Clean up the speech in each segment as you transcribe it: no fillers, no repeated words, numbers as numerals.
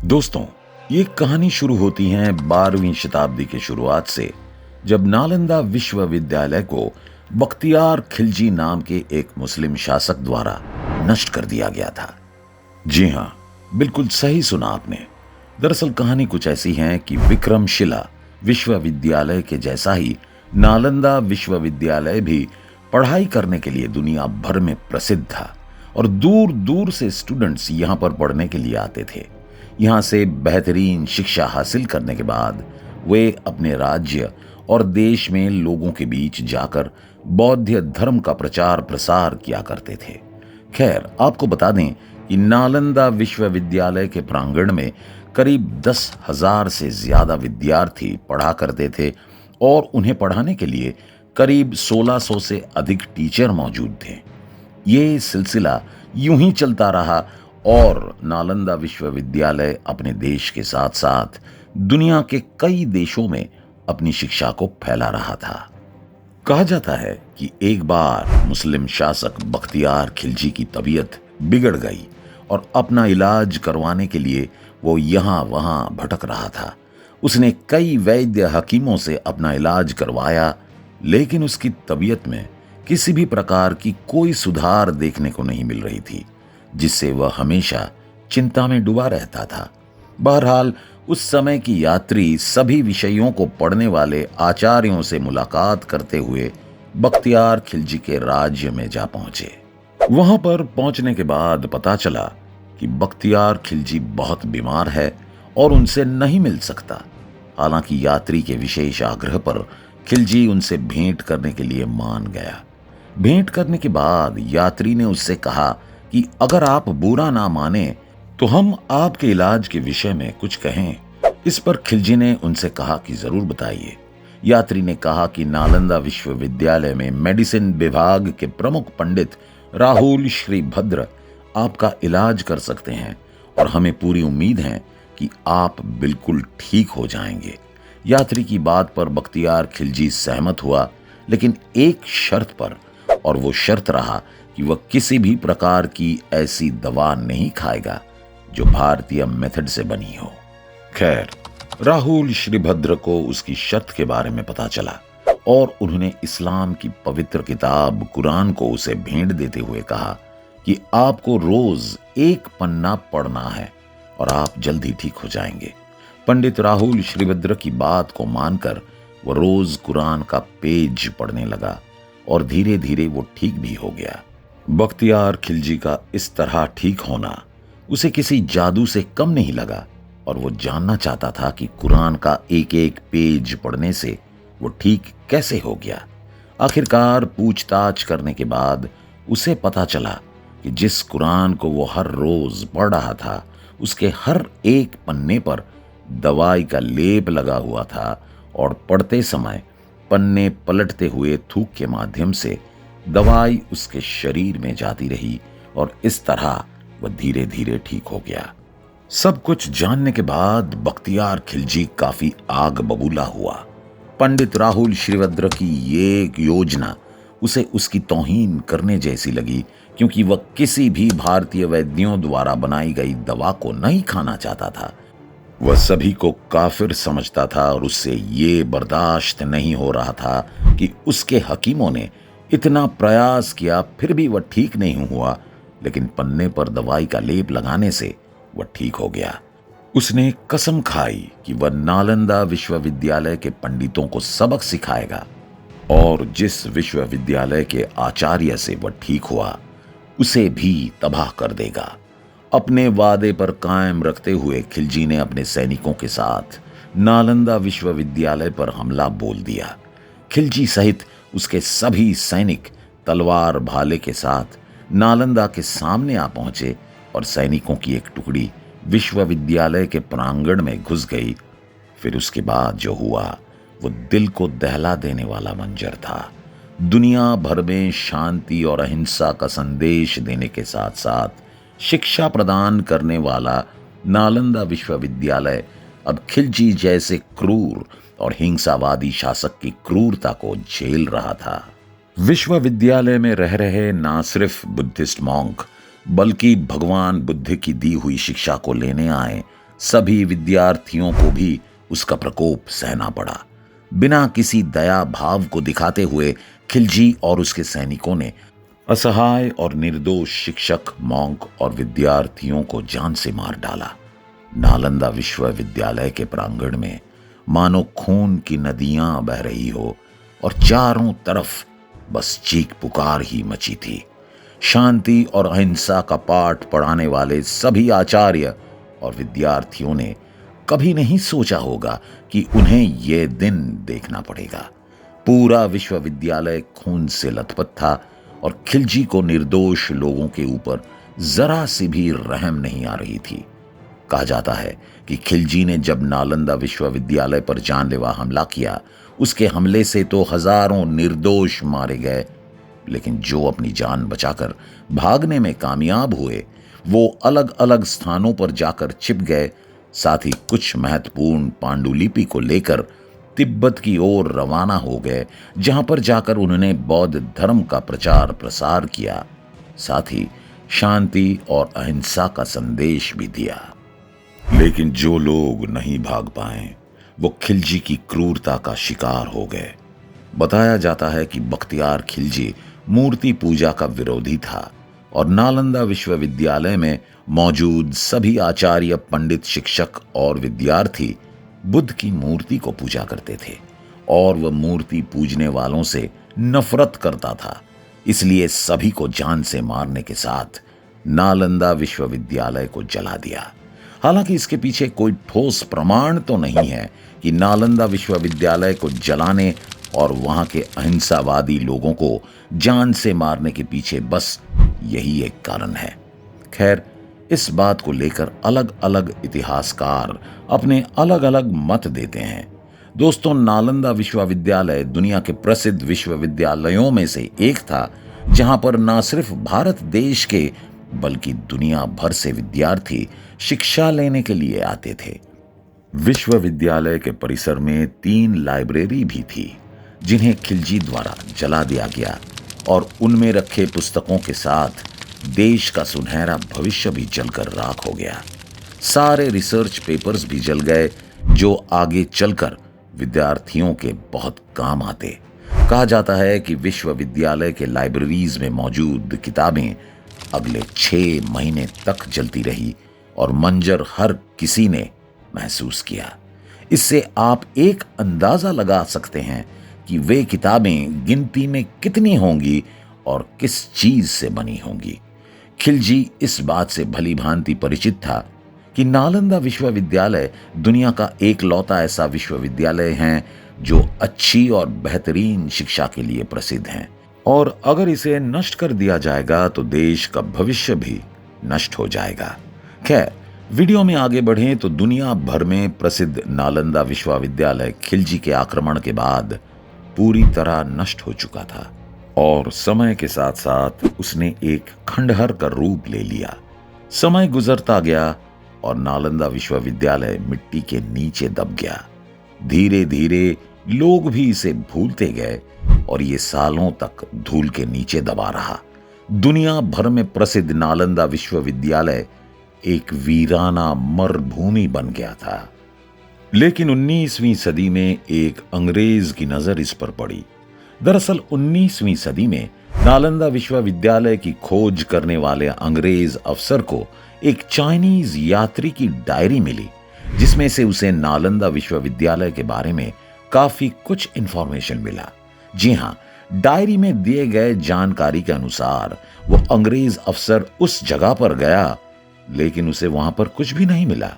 दोस्तों, ये कहानी शुरू होती है 12वीं शताब्दी के शुरुआत से, जब नालंदा विश्वविद्यालय को बख्तियार खिलजी नाम के एक मुस्लिम शासक द्वारा नष्ट कर दिया गया था। जी हाँ, बिल्कुल सही सुना आपने। दरअसल कहानी कुछ ऐसी है कि विक्रमशिला विश्वविद्यालय के जैसा ही नालंदा विश्वविद्यालय भी पढ़ाई करने के लिए दुनिया भर में प्रसिद्ध था और दूर दूर से स्टूडेंट्स यहाँ पर पढ़ने के लिए आते थे। यहाँ से बेहतरीन शिक्षा हासिल करने के बाद वे अपने राज्य और देश में लोगों के बीच जाकर बौद्ध धर्म का प्रचार प्रसार किया करते थे। खैर, आपको बता दें कि नालंदा विश्वविद्यालय के प्रांगण में करीब 10,000 से ज्यादा विद्यार्थी पढ़ा करते थे और उन्हें पढ़ाने के लिए करीब 1600 से अधिक टीचर मौजूद थे। ये सिलसिला यूं ही चलता रहा और नालंदा विश्वविद्यालय अपने देश के साथ साथ दुनिया के कई देशों में अपनी शिक्षा को फैला रहा था। कहा जाता है कि एक बार मुस्लिम शासक बख्तियार खिलजी की तबीयत बिगड़ गई और अपना इलाज करवाने के लिए वो यहां वहां भटक रहा था। उसने कई वैद्य हकीमों से अपना इलाज करवाया, लेकिन उसकी तबीयत में किसी भी प्रकार की कोई सुधार देखने को नहीं मिल रही थी, जिससे वह हमेशा चिंता में डूबा रहता था। बहरहाल उस समय की यात्री सभी विषयों को पढ़ने वाले आचार्यों से मुलाकात करते हुए बख्तियार खिलजी के राज्य में जा पहुंचे। वहां पर पहुंचने के बाद पता चला कि बख्तियार खिलजी बहुत बीमार है और उनसे नहीं मिल सकता। हालांकि यात्री के विशेष आग्रह पर खिलजी उनसे भेंट करने के लिए मान गया। भेंट करने के बाद यात्री ने उससे कहा कि अगर आप बुरा ना माने तो हम आपके इलाज के विषय में कुछ कहें। इस पर खिलजी ने उनसे कहा कि जरूर बताइए। यात्री ने कहा कि नालंदा विश्वविद्यालय में मेडिसिन विभाग के प्रमुख पंडित राहुल श्रीभद्र आपका इलाज कर सकते हैं और हमें पूरी उम्मीद है कि आप बिल्कुल ठीक हो जाएंगे। यात्री की बात पर बख्तियार खिलजी सहमत हुआ, लेकिन एक शर्त पर, और वो शर्त रहा कि वह किसी भी प्रकार की ऐसी दवा नहीं खाएगा जो भारतीय मेथड से बनी हो। खैर, राहुल श्रीभद्र को उसकी शर्त के बारे में पता चला और उन्होंने इस्लाम की पवित्र किताब कुरान को उसे भेंट देते हुए कहा कि आपको रोज एक पन्ना पढ़ना है और आप जल्दी ठीक हो जाएंगे। पंडित राहुल श्रीभद्र की बात को मानकर वो रोज कुरान का पेज पढ़ने लगा और धीरे धीरे वो ठीक भी हो गया। बख्तियार खिलजी का इस तरह ठीक होना उसे किसी जादू से कम नहीं लगा और वो जानना चाहता था कि कुरान का एक एक पेज पढ़ने से वो ठीक कैसे हो गया। आखिरकार पूछताछ करने के बाद उसे पता चला कि जिस कुरान को वो हर रोज पढ़ रहा था उसके हर एक पन्ने पर दवाई का लेप लगा हुआ था और पढ़ते समय पन्ने पलटते हुए थूक के माध्यम से दवाई उसके शरीर में जाती रही और इस तरह वह धीरे धीरे ठीक हो गया। सब कुछ जानने के बाद बख्तियार खिलजी काफी आग बबूला हुआ। पंडित राहुल श्रीभद्र की ये योजना उसे उसकी तौहीन करने जैसी लगी, क्योंकि वह किसी भी भारतीय वैद्यों द्वारा बनाई गई दवा को नहीं खाना चाहता था। वह सभी को काफिर समझता था और उससे ये बर्दाश्त नहीं हो रहा था कि उसके हकीमों ने इतना प्रयास किया फिर भी वह ठीक नहीं हुआ, लेकिन पन्ने पर दवाई का लेप लगाने से वह ठीक हो गया। उसने कसम खाई कि वह नालंदा विश्वविद्यालय के पंडितों को सबक सिखाएगा और जिस विश्वविद्यालय के आचार्य से वह ठीक हुआ उसे भी तबाह कर देगा। अपने वादे पर कायम रखते हुए खिलजी ने अपने सैनिकों के साथ नालंदा विश्वविद्यालय पर हमला बोल दिया। खिलजी सहित उसके सभी सैनिक तलवार भाले के साथ नालंदा के सामने आ पहुंचे और सैनिकों की एक टुकड़ी विश्वविद्यालय के प्रांगण में घुस गई। फिर उसके बाद जो हुआ वो दिल को दहला देने वाला मंजर था। दुनिया भर में शांति और अहिंसा का संदेश देने के साथ साथ शिक्षा प्रदान करने वाला नालंदा विश्वविद्यालय अब खिलजी जैसे क्रूर और हिंसावादी शासक की क्रूरता को झेल रहा था। विश्वविद्यालय में रह रहे ना सिर्फ बुद्धिस्ट मॉन्क बल्कि भगवान बुद्ध की दी हुई शिक्षा को लेने आए सभी विद्यार्थियों को भी उसका प्रकोप सहना पड़ा। बिना किसी दया भाव को दिखाते हुए खिलजी और उसके सैनिकों ने असहाय और निर्दोष शिक्षक, मॉन्क और विद्यार्थियों को जान से मार डाला। नालंदा विश्वविद्यालय के प्रांगण में मानो खून की नदियां बह रही हो और चारों तरफ बस चीख पुकार ही मची थी। शांति और अहिंसा का पाठ पढ़ाने वाले सभी आचार्य और विद्यार्थियों ने कभी नहीं सोचा होगा कि उन्हें यह दिन देखना पड़ेगा। पूरा विश्वविद्यालय खून से लथपथ था और खिलजी को निर्दोष लोगों के ऊपर जरा सी भी रहम नहीं आ रही थी। कहा जाता है कि खिलजी ने जब नालंदा विश्वविद्यालय पर जानलेवा हमला किया, उसके हमले से तो हजारों निर्दोष मारे गए, लेकिन जो अपनी जान बचाकर भागने में कामयाब हुए वो अलग अलग स्थानों पर जाकर छिप गए। साथ ही कुछ महत्वपूर्ण पांडुलिपि को लेकर तिब्बत की ओर रवाना हो गए, जहां पर जाकर उन्होंने बौद्ध धर्म का प्रचार प्रसार किया, साथ ही शांति और अहिंसा का संदेश भी दिया। लेकिन जो लोग नहीं भाग पाए वो खिलजी की क्रूरता का शिकार हो गए। बताया जाता है कि बख्तियार खिलजी मूर्ति पूजा का विरोधी था और नालंदा विश्वविद्यालय में मौजूद सभी आचार्य, पंडित, शिक्षक और विद्यार्थी बुद्ध की मूर्ति को पूजा करते थे और वह मूर्ति पूजने वालों से नफरत करता था। इसलिए सभी को जान से मारने के साथ नालंदा विश्वविद्यालय को जला दिया। हालांकि इसके पीछे कोई ठोस प्रमाण तो नहीं है कि नालंदा विश्वविद्यालय को जलाने और वहां के अहिंसावादी लोगों को जान से मारने के पीछे बस यही एक कारण है। खैर, इस बात को लेकर अलग अलग इतिहासकार अपने अलग अलग मत देते हैं। दोस्तों, नालंदा विश्वविद्यालय दुनिया के प्रसिद्ध विश्वविद्यालयों में से एक था, जहां पर न सिर्फ भारत देश के बल्कि दुनिया भर से विद्यार्थी शिक्षा लेने के लिए आते थे। विश्वविद्यालय के परिसर में 3 लाइब्रेरी भी थी, जिन्हें खिलजी द्वारा जला दिया गया और उनमें रखे पुस्तकों के साथ देश का सुनहरा भविष्य भी जलकर राख हो गया। सारे रिसर्च पेपर्स भी जल गए, जो आगे चलकर विद्यार्थियों के बहुत काम आते। कहा जाता है कि विश्वविद्यालय के लाइब्रेरीज में मौजूद किताबें अगले 6 महीने तक जलती रही और मंजर हर किसी ने महसूस किया। इससे आप एक अंदाजा लगा सकते हैं कि वे किताबें गिनती में कितनी होंगी और किस चीज से बनी होंगी। खिलजी इस बात से भली भांति परिचित था कि नालंदा विश्वविद्यालय दुनिया का एकलौता ऐसा विश्वविद्यालय है जो अच्छी और बेहतरीन शिक्षा के लिए प्रसिद्ध है, और अगर इसे नष्ट कर दिया जाएगा तो देश का भविष्य भी नष्ट हो जाएगा। खैर, वीडियो में आगे बढ़ें तो दुनिया भर में प्रसिद्ध नालंदा विश्वविद्यालय खिलजी के आक्रमण के बाद पूरी तरह नष्ट हो चुका था और समय के साथ साथ उसने एक खंडहर का रूप ले लिया। समय गुजरता गया और नालंदा विश्वविद्यालय मिट्टी के नीचे दब गया। धीरे धीरे लोग भी इसे भूलते गए और ये सालों तक धूल के नीचे दबा रहा। दुनिया भर में प्रसिद्ध नालंदा विश्वविद्यालय एक वीराना मरुभूमि बन गया था। लेकिन 19वीं सदी में एक अंग्रेज की नजर इस पर पड़ी। दरअसल 19वीं सदी में नालंदा विश्वविद्यालय की खोज करने वाले अंग्रेज अफसर को एक चाइनीज यात्री की डायरी मिली, जिसमें से उसे नालंदा विश्वविद्यालय के बारे में काफी कुछ इंफॉर्मेशन मिला। जी हां, डायरी में दिए गए जानकारी के अनुसार वो अंग्रेज अफसर उस जगह पर गया, लेकिन उसे वहां पर कुछ भी नहीं मिला।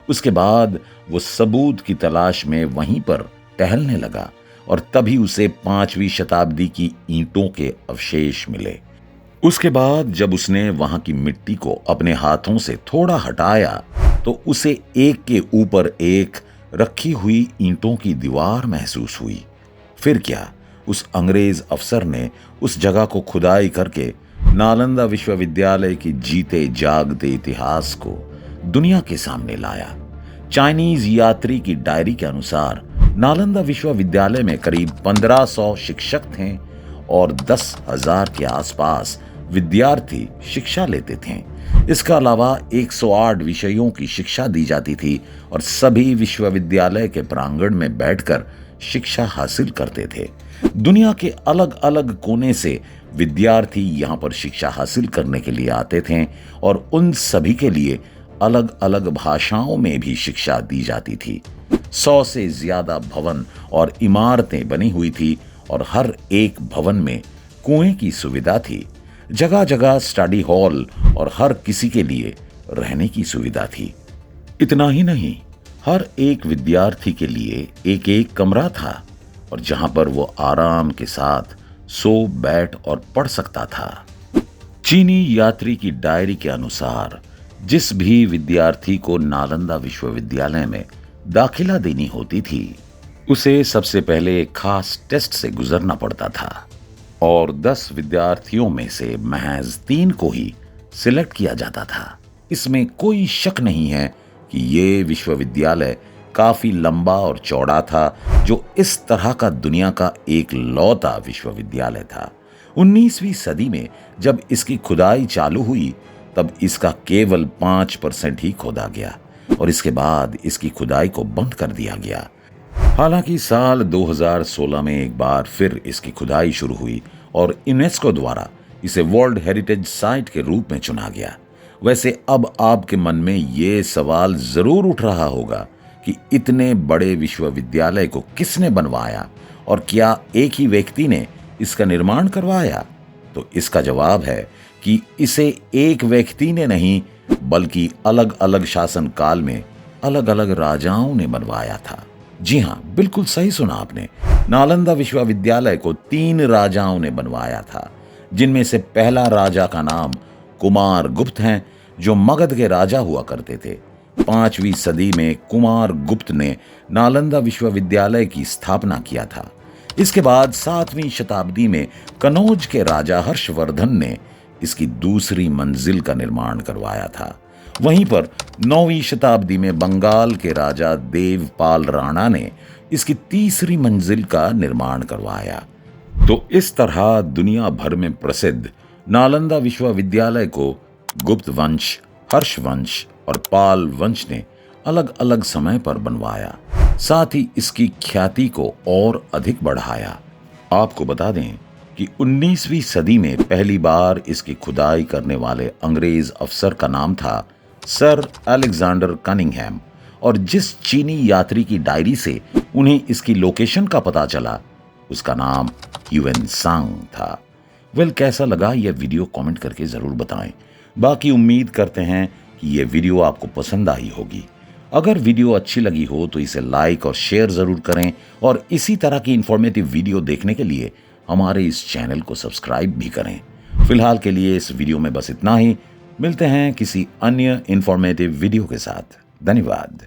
उसके बाद वो सबूत की तलाश में वहीं पर टहलने लगा और तभी उसे 5वीं शताब्दी की ईंटों के अवशेष मिले। उसके बाद जब उसने वहां की मिट्टी को अपने हाथों से थोड़ा हटाया तो उसे एक के ऊपर एक रखी हुई ईंटों की दीवार महसूस हुई। फिर क्या, उस अंग्रेज अफसर ने उस जगह को खुदाई करके नालंदा विश्वविद्यालय की जीते जागते इतिहास को दुनिया के सामने लाया। चाइनीज यात्री की डायरी के अनुसार नालंदा विश्वविद्यालय में करीब 1500 शिक्षक थे और 10,000 के आसपास विद्यार्थी शिक्षा लेते थे। इसका अलावा 108 विषयों की शिक्षा दी जाती थी और सभी विश्वविद्यालय के प्रांगण में बैठकर शिक्षा हासिल करते थे। दुनिया के अलग अलग कोने से विद्यार्थी यहाँ पर शिक्षा हासिल करने के लिए आते थे और उन सभी के लिए अलग अलग भाषाओं में भी शिक्षा दी जाती थी। 100 से ज्यादा भवन और इमारतें बनी हुई थी और हर एक भवन में कुएं की सुविधा थी। जगह जगह स्टडी हॉल और हर किसी के लिए रहने की सुविधा थी। इतना ही नहीं, हर एक विद्यार्थी के लिए एक एक कमरा था और जहां पर वो आराम के साथ सो, बैठ और पढ़ सकता था। चीनी यात्री की डायरी के अनुसार जिस भी विद्यार्थी को नालंदा विश्वविद्यालय में दाखिला देनी होती थी, उसे सबसे पहले एक खास टेस्ट से गुजरना पड़ता था और 10 विद्यार्थियों में से महज 3 को ही सिलेक्ट किया जाता था। इसमें कोई शक नहीं है कि ये विश्वविद्यालय काफी लंबा और चौड़ा था, जो इस तरह का दुनिया का एक लौता विश्वविद्यालय था। 19वीं सदी में जब इसकी खुदाई चालू हुई, तब इसका केवल 5% ही खोदा गया और इसके बाद इसकी खुदाई को बंद कर दिया गया। हालांकि साल 2016 में एक बार फिर इसकी खुदाई शुरू हुई और यूनेस्को द्वारा इसे वर्ल्ड हेरिटेज साइट के रूप में चुना गया। वैसे अब आपके मन में ये सवाल जरूर उठ रहा होगा कि इतने बड़े विश्वविद्यालय को किसने बनवाया और क्या एक ही व्यक्ति ने इसका निर्माण करवाया? तो इसका जवाब है कि इसे एक व्यक्ति ने नहीं, बल्कि अलग अलग शासन काल में अलग अलग राजाओं ने बनवाया था। जी हाँ, बिल्कुल सही सुना आपने। नालंदा विश्वविद्यालय को 3 राजाओं ने बनवाया था, जिनमें से पहला राजा का नाम कुमार गुप्त है, जो मगध के राजा हुआ करते थे। 5वीं सदी में कुमार गुप्त ने नालंदा विश्वविद्यालय की स्थापना किया था। इसके बाद 7वीं शताब्दी में कनौज के राजा हर्षवर्धन ने इसकी दूसरी मंजिल का निर्माण करवाया था। वहीं पर 9वीं शताब्दी में बंगाल के राजा देवपाल राणा ने इसकी तीसरी मंजिल का निर्माण करवाया। तो इस तरह दुनिया भर में प्रसिद्ध नालंदा विश्वविद्यालय को गुप्त वंश, हर्ष वंश और पाल वंश ने अलग अलग समय पर बनवाया। साथ ही इसकी ख्याति को और अधिक बढ़ाया। आपको बता दें कि 19वीं सदी में पहली बार इसकी खुदाई करने वाले अंग्रेज अफसर का नाम था सर अलेक्जेंडर कनिंघम, और जिस चीनी यात्री की डायरी से उन्हें इसकी लोकेशन का पता चला, उसका नाम ह्यूएन-सांग था। कैसा लगा यह वीडियो कमेंट करके जरूर बताएं। बाकी उम्मीद करते हैं कि यह वीडियो आपको पसंद आई होगी। अगर वीडियो अच्छी लगी हो तो इसे लाइक और शेयर जरूर करें और इसी तरह की इंफॉर्मेटिव वीडियो देखने के लिए हमारे इस चैनल को सब्सक्राइब भी करें। फिलहाल के लिए इस वीडियो में बस इतना ही। मिलते हैं किसी अन्य इंफॉर्मेटिव वीडियो के साथ। धन्यवाद।